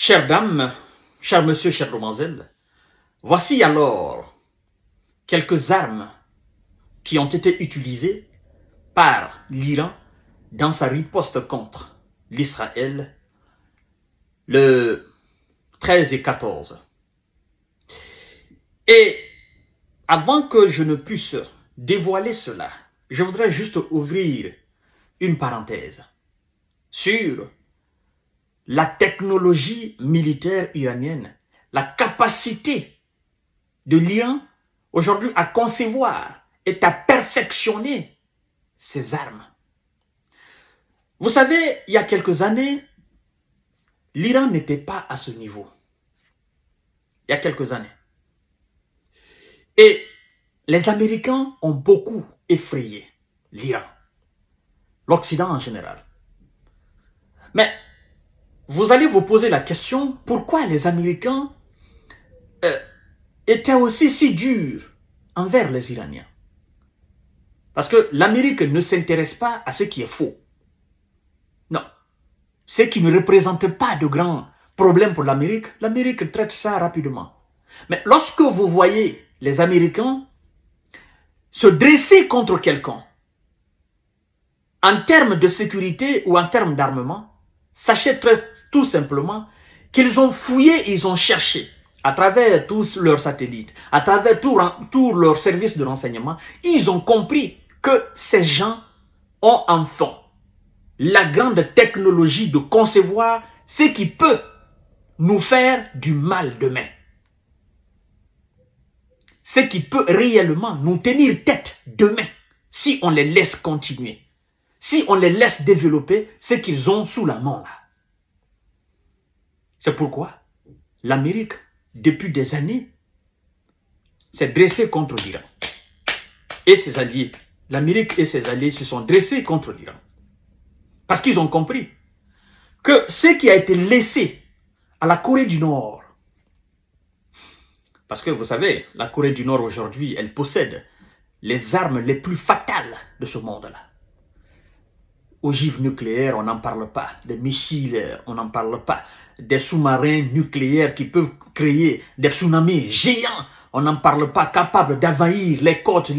Chères dames, chers messieurs, chères demoiselles, voici alors quelques armes qui ont été utilisées par l'Iran dans sa riposte contre l'Israël le 13 et 14. Et avant que je ne puisse dévoiler cela, je voudrais juste ouvrir une parenthèse sur la technologie militaire iranienne, la capacité de l'Iran aujourd'hui à concevoir et à perfectionner ses armes. Vous savez, il y a quelques années, l'Iran n'était pas à ce niveau. Il y a quelques années. Et les Américains ont beaucoup effrayé l'Iran, l'Occident en général. Mais vous allez vous poser la question, pourquoi les Américains étaient aussi si durs envers les Iraniens? Parce que l'Amérique ne s'intéresse pas à ce qui est faux. Non. Ce qui ne représente pas de grands problèmes pour l'Amérique, l'Amérique traite ça rapidement. Mais lorsque vous voyez les Américains se dresser contre quelqu'un, en termes de sécurité ou en termes d'armement, sachez tout simplement qu'ils ont fouillé, ils ont cherché, à travers tous leurs satellites, à travers tous leurs services de renseignement, ils ont compris que ces gens ont en fond la grande technologie de concevoir ce qui peut nous faire du mal demain. Ce qui peut réellement nous tenir tête demain si on les laisse continuer. Si on les laisse développer ce qu'ils ont sous la main là. C'est pourquoi l'Amérique, depuis des années, s'est dressée contre l'Iran. Et ses alliés. L'Amérique et ses alliés se sont dressés contre l'Iran. Parce qu'ils ont compris que ce qui a été laissé à la Corée du Nord, parce que vous savez, la Corée du Nord aujourd'hui, elle possède les armes les plus fatales de ce monde-là. Ogives nucléaires, on n'en parle pas. Des missiles, on n'en parle pas. Des sous-marins nucléaires qui peuvent créer des tsunamis géants, on n'en parle pas. Capables d'envahir les côtes,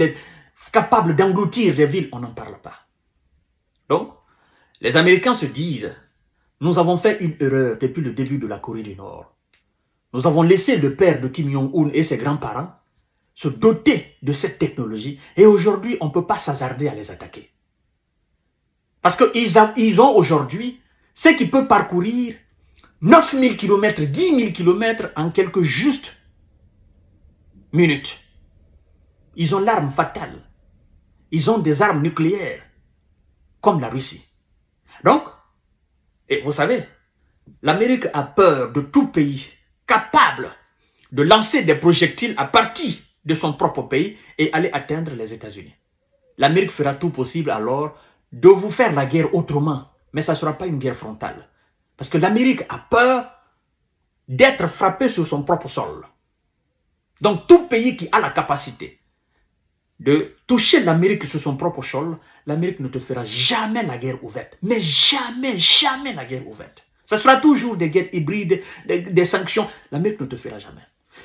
capables d'engloutir des villes, on n'en parle pas. Donc, les Américains se disent, nous avons fait une erreur depuis le début de la Corée du Nord. Nous avons laissé le père de Kim Jong-un et ses grands-parents se doter de cette technologie et aujourd'hui, on ne peut pas s'hasarder à les attaquer. Parce qu'ils ont aujourd'hui ce qui peut parcourir 9000 km, 10 000 km en quelques justes minutes. Ils ont l'arme fatale. Ils ont des armes nucléaires, comme la Russie. Donc, et vous savez, l'Amérique a peur de tout pays capable de lancer des projectiles à partir de son propre pays et aller atteindre les États-Unis. L'Amérique fera tout possible alors de vous faire la guerre autrement, mais ça ne sera pas une guerre frontale. Parce que l'Amérique a peur d'être frappé sur son propre sol. Donc tout pays qui a la capacité de toucher l'Amérique sur son propre sol, l'Amérique ne te fera jamais la guerre ouverte. Mais jamais, jamais la guerre ouverte. Ça sera toujours des guerres hybrides, des sanctions. L'Amérique ne te fera jamais.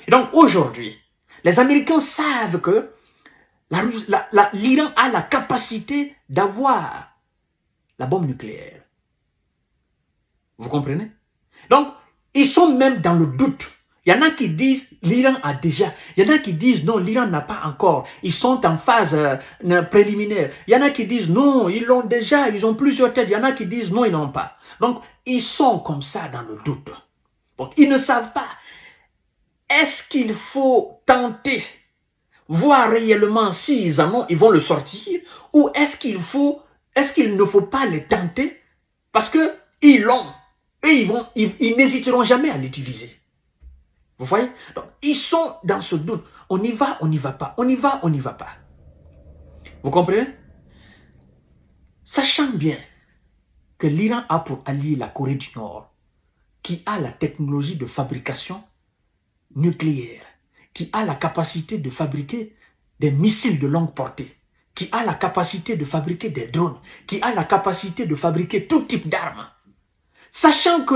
Et donc aujourd'hui, les Américains savent que l'Iran a la capacité d'avoir la bombe nucléaire. Vous comprenez? Donc, ils sont même dans le doute. Il y en a qui disent l'Iran a déjà. Il y en a qui disent non, l'Iran n'a pas encore. Ils sont en phase préliminaire. Il y en a qui disent non, ils l'ont déjà, ils ont plusieurs têtes. Il y en a qui disent non, ils n'ont pas. Donc, ils sont comme ça dans le doute. Donc, ils ne savent pas. Est-ce qu'il faut tenter, voir réellement s'ils en ont, ils vont le sortir, ou est-ce qu'il ne faut pas les tenter parce que ils l'ont et ils n'hésiteront jamais à l'utiliser. Vous voyez? Donc, ils sont dans ce doute. On y va, on n'y va pas. On y va, on n'y va pas. Vous comprenez? Sachant bien que l'Iran a pour allié la Corée du Nord, qui a la technologie de fabrication nucléaire, qui a la capacité de fabriquer des missiles de longue portée, qui a la capacité de fabriquer des drones, qui a la capacité de fabriquer tout type d'armes. Sachant que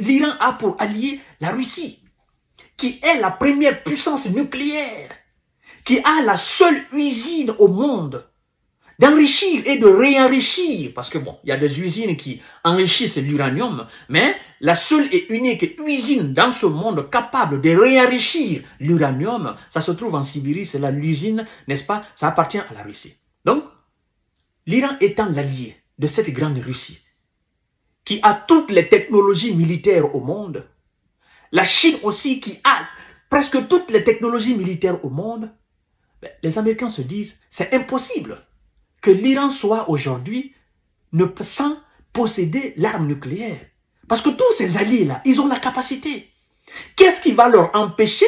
l'Iran a pour allié la Russie, qui est la première puissance nucléaire, qui a la seule usine au monde d'enrichir et de réenrichir, parce que bon, il y a des usines qui enrichissent l'uranium, mais la seule et unique usine dans ce monde capable de réenrichir l'uranium, ça se trouve en Sibérie, c'est l'usine, n'est-ce pas, ça appartient à la Russie. Donc, l'Iran étant l'allié de cette grande Russie, qui a toutes les technologies militaires au monde, la Chine aussi qui a presque toutes les technologies militaires au monde, les Américains se disent, c'est impossible que l'Iran soit aujourd'hui sans posséder l'arme nucléaire. Parce que tous ces alliés-là, ils ont la capacité. Qu'est-ce qui va leur empêcher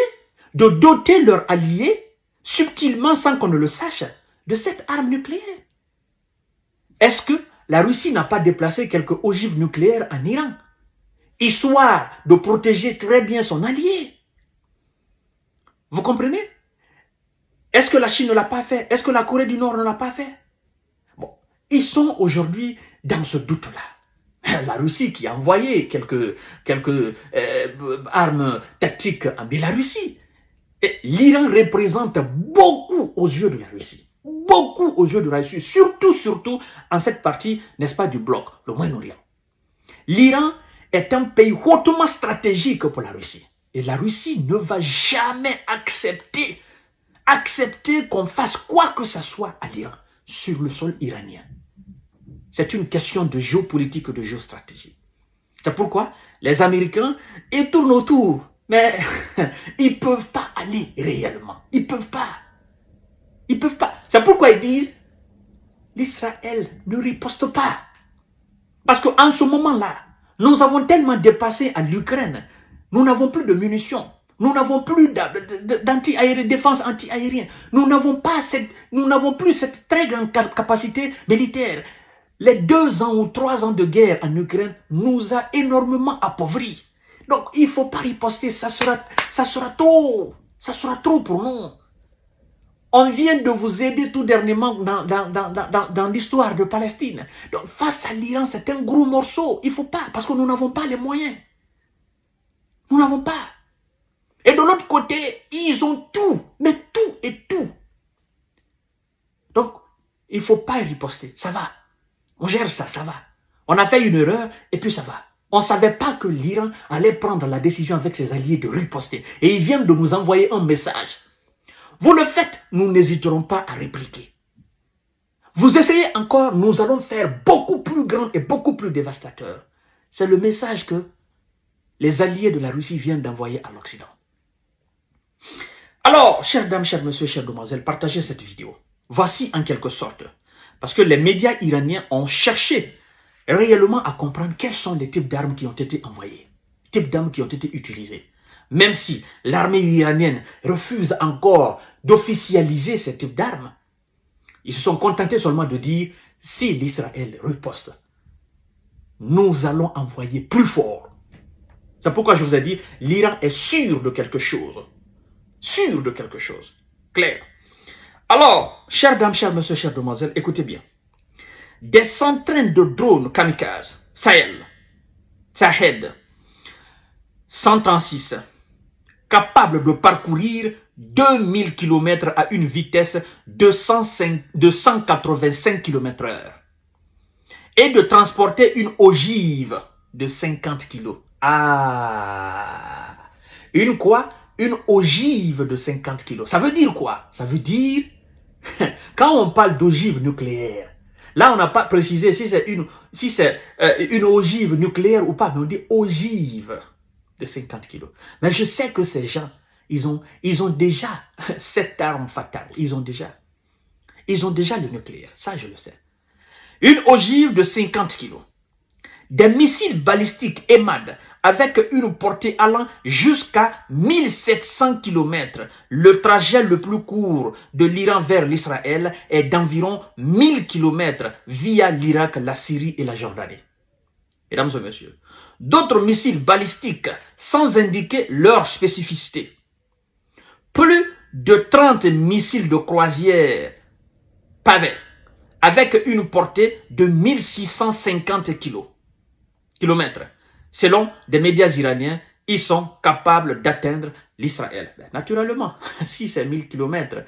de doter leurs alliés, subtilement, sans qu'on ne le sache, de cette arme nucléaire? Est-ce que la Russie n'a pas déplacé quelques ogives nucléaires en Iran, histoire de protéger très bien son allié? Vous comprenez? Est-ce que la Chine ne l'a pas fait? Est-ce que la Corée du Nord ne l'a pas fait? Bon, ils sont aujourd'hui dans ce doute-là. La Russie qui a envoyé quelques armes tactiques en Biélorussie. Et l'Iran représente beaucoup aux yeux de la Russie. Beaucoup aux yeux de la Russie. Surtout en cette partie, n'est-ce pas, du bloc, le Moyen-Orient. L'Iran est un pays hautement stratégique pour la Russie. Et la Russie ne va jamais accepter qu'on fasse quoi que ce soit à l'Iran, sur le sol iranien. C'est une question de géopolitique et de géostratégie. C'est pourquoi les Américains, ils tournent autour, mais ils ne peuvent pas aller réellement. Ils ne peuvent pas. Ils ne peuvent pas. C'est pourquoi ils disent, l'Israël ne riposte pas. Parce qu'en ce moment-là, nous avons tellement dépassé à l'Ukraine, nous n'avons plus de munitions. Nous n'avons plus de défense anti-aérienne. Nous n'avons plus cette très grande capacité militaire. Les 2 ans ou 3 ans de guerre en Ukraine nous a énormément appauvris. Donc, il ne faut pas riposter. Ça sera trop. Ça sera trop pour nous. On vient de vous aider tout dernièrement dans l'histoire de Palestine. Donc, face à l'Iran, c'est un gros morceau. Il ne faut pas, parce que nous n'avons pas les moyens. Nous n'avons pas. Et de l'autre côté, ils ont tout, mais tout et tout. Donc, il ne faut pas riposter, ça va. On gère ça, ça va. On a fait une erreur et puis ça va. On ne savait pas que l'Iran allait prendre la décision avec ses alliés de riposter. Et ils viennent de nous envoyer un message. Vous le faites, nous n'hésiterons pas à répliquer. Vous essayez encore, nous allons faire beaucoup plus grand et beaucoup plus dévastateur. C'est le message que les alliés de la Russie viennent d'envoyer à l'Occident. Alors, chères dames, chers messieurs, chères demoiselles, partagez cette vidéo. Voici en quelque sorte, parce que les médias iraniens ont cherché réellement à comprendre quels sont les types d'armes qui ont été envoyées, types d'armes qui ont été utilisées. Même si l'armée iranienne refuse encore d'officialiser ces types d'armes, ils se sont contentés seulement de dire, si l'Israël riposte, nous allons envoyer plus fort. C'est pourquoi je vous ai dit, l'Iran est sûr de quelque chose. Sûr de quelque chose. Clair. Alors, chères dames, chers messieurs, chères demoiselles, écoutez bien. Des centaines de drones kamikazes, Sahel, Shahed 136, capables de parcourir 2000 km à une vitesse de 185 km/h et de transporter une ogive de 50 kg. Ah! Une quoi? Une ogive de 50 kg. Ça veut dire quoi? Ça veut dire, quand on parle d'ogive nucléaire, là on n'a pas précisé si c'est une ogive nucléaire ou pas, mais on dit ogive de 50 kg. Mais je sais que ces gens, ils ont déjà cette arme fatale. Ils ont déjà le nucléaire. Ça, je le sais. Une ogive de 50 kg. Des missiles balistiques EMAD avec une portée allant jusqu'à 1700 km. Le trajet le plus court de l'Iran vers l'Israël est d'environ 1000 km via l'Irak, la Syrie et la Jordanie. Mesdames et messieurs, d'autres missiles balistiques sans indiquer leur spécificité. Plus de 30 missiles de croisière pavés avec une portée de 1650 km Selon des médias iraniens, ils sont capables d'atteindre l'Israël. Naturellement, si c'est 1000 km,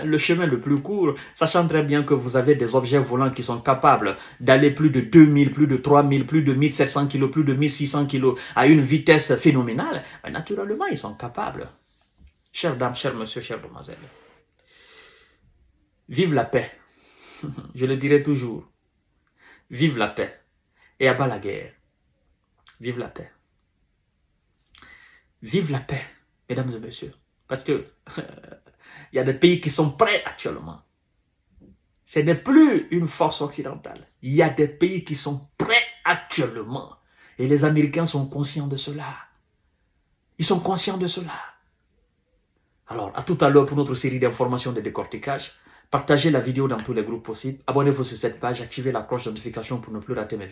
le chemin le plus court, sachant très bien que vous avez des objets volants qui sont capables d'aller plus de 2000, plus de 3000, plus de 1700 kg, plus de 1600 kg à une vitesse phénoménale, naturellement, ils sont capables. Chères dames, chers monsieur, chères demoiselles, vive la paix. Je le dirai toujours. Vive la paix. Et abat la guerre. Vive la paix. Vive la paix, mesdames et messieurs. Parce que il y a des pays qui sont prêts actuellement. Ce n'est plus une force occidentale. Il y a des pays qui sont prêts actuellement. Et les Américains sont conscients de cela. Ils sont conscients de cela. Alors, à tout à l'heure pour notre série d'informations de décortiquage. Partagez la vidéo dans tous les groupes possibles. Abonnez-vous sur cette page, activez la cloche de notification pour ne plus rater mes vidéos.